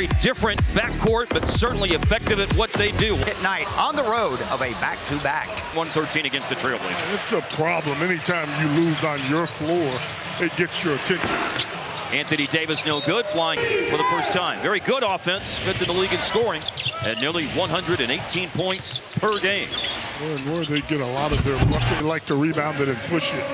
very different backcourt, but certainly effective at what they do. At night, on the road of a back-to-back. 113 against the Trailblazers. It's a problem. Anytime you lose on your floor, it gets your attention. Anthony Davis no good, flying for the first time. Very good offense, fifth in the league in scoring at nearly 118 points per game. Where they get a lot of their luck, they like to rebound it and push it.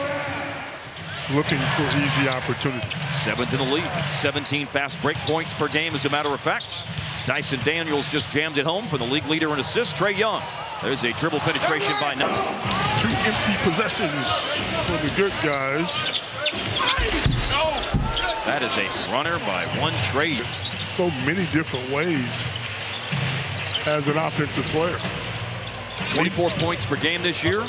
Looking for easy opportunity. Seventh in the league, 17 fast break points per game, as a matter of fact. Dyson Daniels just jammed it home for the league leader in assists, Trae Young. There's a dribble penetration by now. 2 empty possessions for the good guys. That is a runner by one Trae. So many different ways as an offensive player. 24 points per game this year.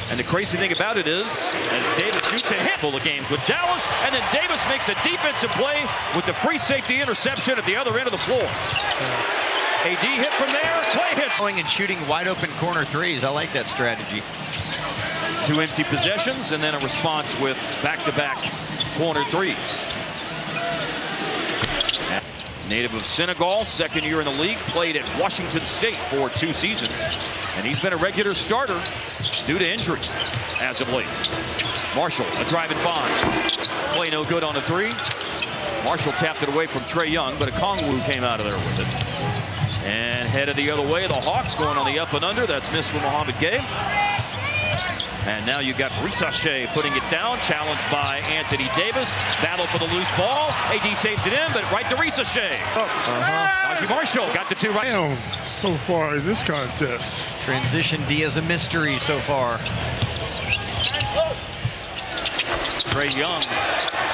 And the crazy thing about it is, as Davis shoots a handful of games with Dallas, and then Davis makes a defensive play with the free safety interception at the other end of the floor. AD hit from there, Clay hits. Going and shooting wide open corner threes. I like that strategy. 2 empty possessions, and then a response with back-to-back corner threes. Native of Senegal, second year in the league, played at Washington State for 2 seasons. And he's been a regular starter due to injury as of late. Marshall, a drive and find. Play no good on a 3. Marshall tapped it away from Trae Young, but Okongwu came out of there with it. And headed the other way, the Hawks going on the up and under. That's missed from Mohamed Gay. And now you've got Risache putting it down, challenged by Anthony Davis. Battle for the loose ball. AD saves it in, but right to Risache. Najee Marshall got the 2 right. Down so far in this contest. Transition D is a mystery so far. Trae Young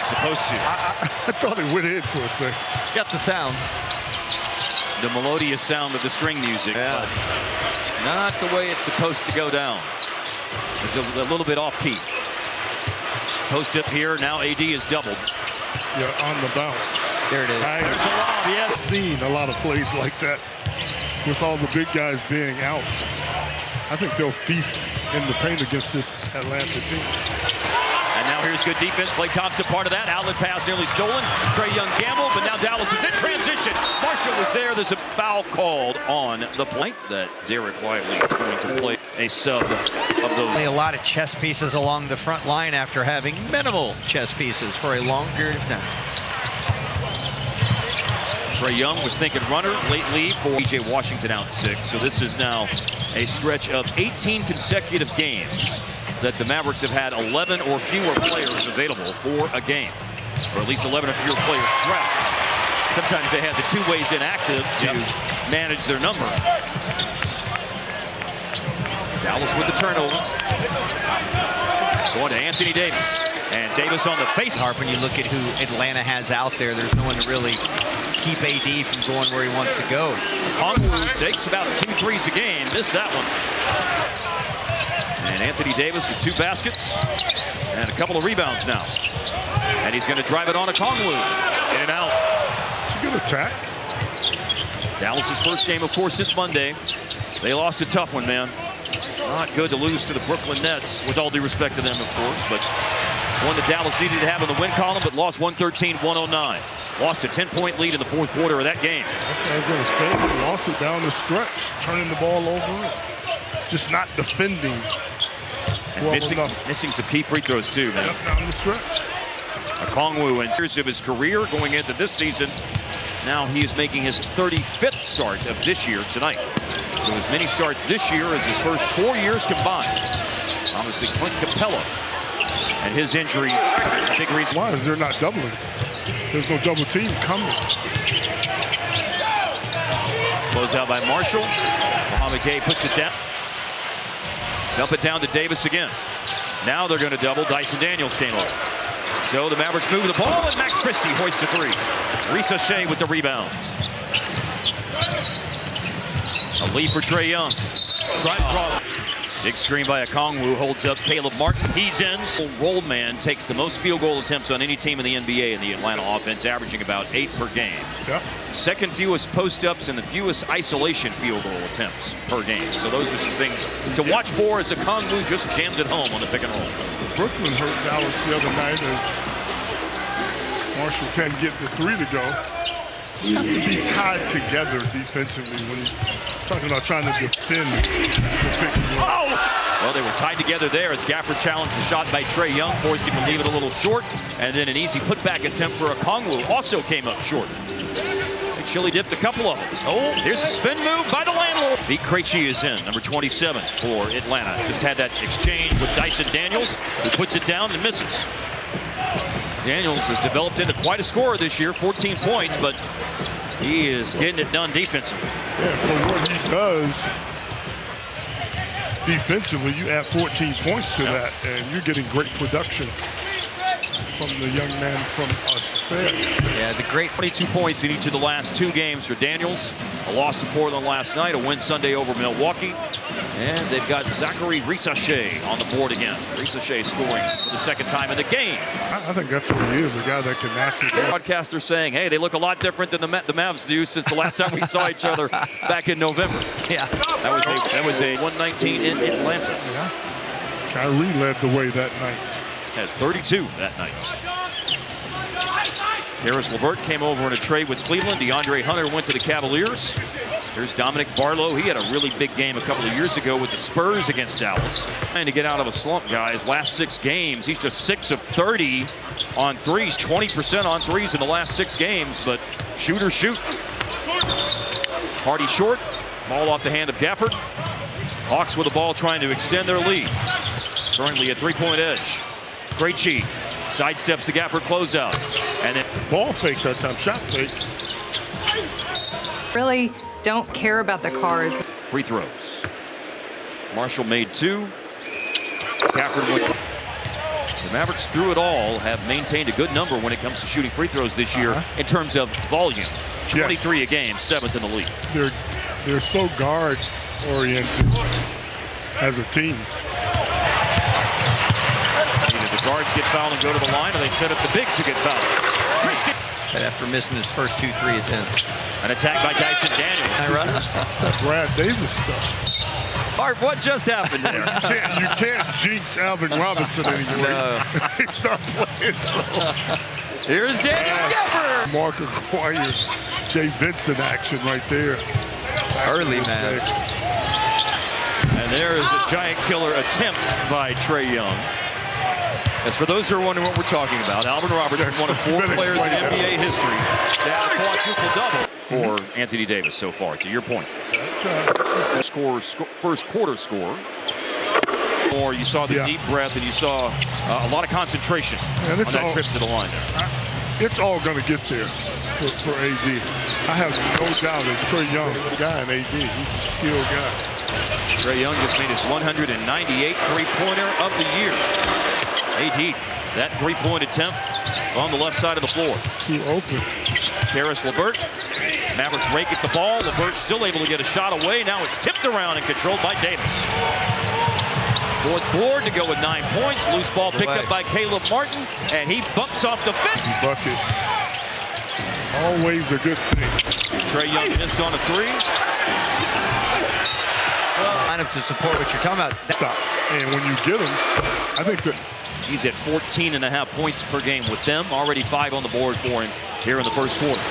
supposed to. I thought it went in for a second. Got the sound. The melodious sound of the string music, but not the way it's supposed to go down. It's a little bit off key. Post up here, now AD is doubled. Yeah, on the bounce. There it is. There's the lob, yes. Seen a lot of plays like that with all the big guys being out. I think they'll feast in the paint against this Atlanta team. And now here's good defense. Klay Thompson part of that. Outlet pass nearly stolen. Trae Young gambled, but now Dallas is in transition. Marshall was there. There's a foul called on the point that Derek Lively is going to play a sub of those. A lot of chess pieces along the front line after having minimal chess pieces for a long period of time. Trae Young was thinking runner, late lead for PJ Washington out 6. So this is now a stretch of 18 consecutive games that the Mavericks have had 11 or fewer players available for a game, or at least 11 or fewer players dressed. Sometimes they had the 2 ways inactive to manage their number. Dallas with the turnover. Going to Anthony Davis. And Davis on the face. Harp, when you look at who Atlanta has out there, there's no one to really keep AD from going where he wants to go. Okongwu takes about 2 threes a game. Missed that one. And Anthony Davis with 2 baskets and a couple of rebounds now. And he's going to drive it on Okongwu. In and out. It's a good attack. Dallas's first game, of course, since Monday. They lost a tough one, man. Not good to lose to the Brooklyn Nets, with all due respect to them, of course, but one that Dallas needed to have in the win column, but lost 113-109. Lost a 10-point lead in the 4th quarter of that game. I was going to say, they lost it down the stretch, turning the ball over, just not defending. And missing some key free throws, too, man. Yep, down the stretch. Okongwu, in years of his career going into this season, now he is making his 35th start of this year tonight. So as many starts this year as his first 4 years combined. Obviously, Clint Capella and his injury, a big reason. Why is there not doubling? There's no double team coming. Close out by Marshall. Mohamed Gay puts it down. Dump it down to Davis again. Now they're going to double. Dyson Daniels came over. So the Mavericks move the ball, and Max Christie hoists a 3. Risache with the rebounds. A lead for Trae Young. Trying to draw. Big screen by Okongwu holds up Caleb Martin. He's in. Roll man takes the most field goal attempts on any team in the NBA in the Atlanta offense, averaging about 8 per game. Yep. Second fewest post-ups and the fewest isolation field goal attempts per game. So those are some things to watch for as Okongwu just jammed it home on the pick and roll. Brooklyn hurt Dallas the other night as Marshall can't get the 3 to go. You have to be tied together defensively when you're talking about trying to defend the pick and roll. Well, they were tied together there as Gafford challenged the shot by Trae Young, forced him to leave it a little short, and then an easy putback attempt for Okongwu also came up short. Chili dipped a couple of them. Oh, here's a spin move by the landlord. Pete Krejci is in, number 27 for Atlanta. Just had that exchange with Dyson Daniels, who puts it down and misses. Daniels has developed into quite a scorer this year, 14 points, but he is getting it done defensively. Yeah, for what he does defensively, you add 14 points to that, and you're getting great production from the young man from Australia. Yeah, the great 22 points in each of the last 2 games for Daniels. A loss to Portland last night, a win Sunday over Milwaukee. And they've got Zachary Risachet on the board again. Risachet scoring for the 2nd time in the game. I think that's what he is, a guy that can naturally. Broadcasters saying, hey, they look a lot different than the Mavs do since the last time we saw each other back in November. Yeah. That was a 119 in Atlanta. Yeah. Kyrie led the way that night. Had 32 that night. Karis LeVert came over in a trade with Cleveland. DeAndre Hunter went to the Cavaliers. There's Dominic Barlow. He had a really big game a couple of years ago with the Spurs against Dallas. Trying to get out of a slump, guys. Last 6 games, he's just 6 of 30 on threes, 20% on threes in the last 6 games, but shoot or shoot. Hardy short, ball off the hand of Gafford. Hawks with the ball trying to extend their lead. Currently at 3-point edge. Krejci sidesteps the Gafford closeout. And then Ball fake that time, shot fake. Really don't care about the cars. Free throws. Marshall made 2. Gafford went. The Mavericks, through it all, have maintained a good number when it comes to shooting free throws this year in terms of volume. 23 a game, 7th in the league. They're so guard oriented as a team. Either the guards get fouled and go to the line, or they set up the bigs who get fouled. After missing his first 2 3 attempts. An attack by Dyson Daniels. That's Brad Davis stuff. Art, what just happened there? You can't jinx Alvin Robinson anymore. No. He's not playing, so. Here's Daniel Gafford. Mark acquired Jay Vincent action right there. Early man. And there is a giant killer attempt by Trae Young. As for those who are wondering what we're talking about, Alvin Robertson, one of 4 players in NBA history to have a quadruple-double for Anthony Davis so far, to your point. First quarter score. Or you saw the deep breath and you saw a lot of concentration on that trip to the line there. It's all going to get there for AD. I have no doubt it's Trae Young, the guy in AD. He's a skilled guy. Trae Young just made his 198th three-pointer of the year. AD, that 3-point attempt on the left side of the floor. Too open. Karis LeVert. Mavericks rake at the ball. LeVert still able to get a shot away. Now it's tipped around and controlled by Davis. 4th board to go with 9 points. Loose ball picked up by Caleb Martin, and he bumps off the fence. Bucket. Always a good thing. Trae Young missed on a 3. Line up to support what you're talking about. Stop. And when you get him, I think that he's at 14.5 points per game with them. Already 5 on the board for him here in the first quarter.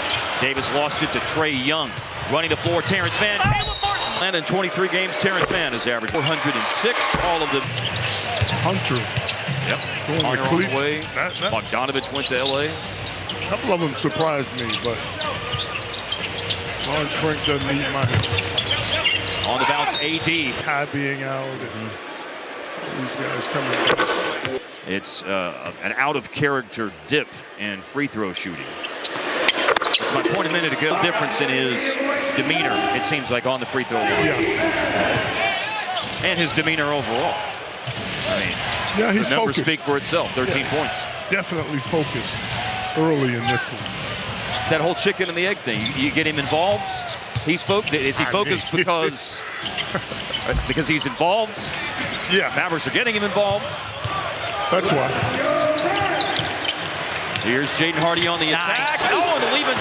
Davis lost it to Trae Young. Running the floor, Terrence Mann. Caleb Martin. And in 23 games, Terrence Mann has averaged 406. All of the Hunter. Yep. Hunter on the way. Bogdanovich went to L.A. A couple of them surprised me, but Lawrence Frank doesn't need my help. On the bounce, AD. Kai being out and these guys coming back. It's an out-of-character dip in free throw shooting. That's my point a minute ago. Difference in his demeanor, it seems like, on the free throw line. Yeah. And his demeanor overall. I mean, he's the numbers focused. speak for itself. 13 points. Definitely focused early in this one. That whole chicken and the egg thing. You get him involved. He's focused. Is he focused because he's involved? Yeah. Mavericks are getting him involved. That's why. Here's Jaden Hardy on the attack. Oh, and leaving.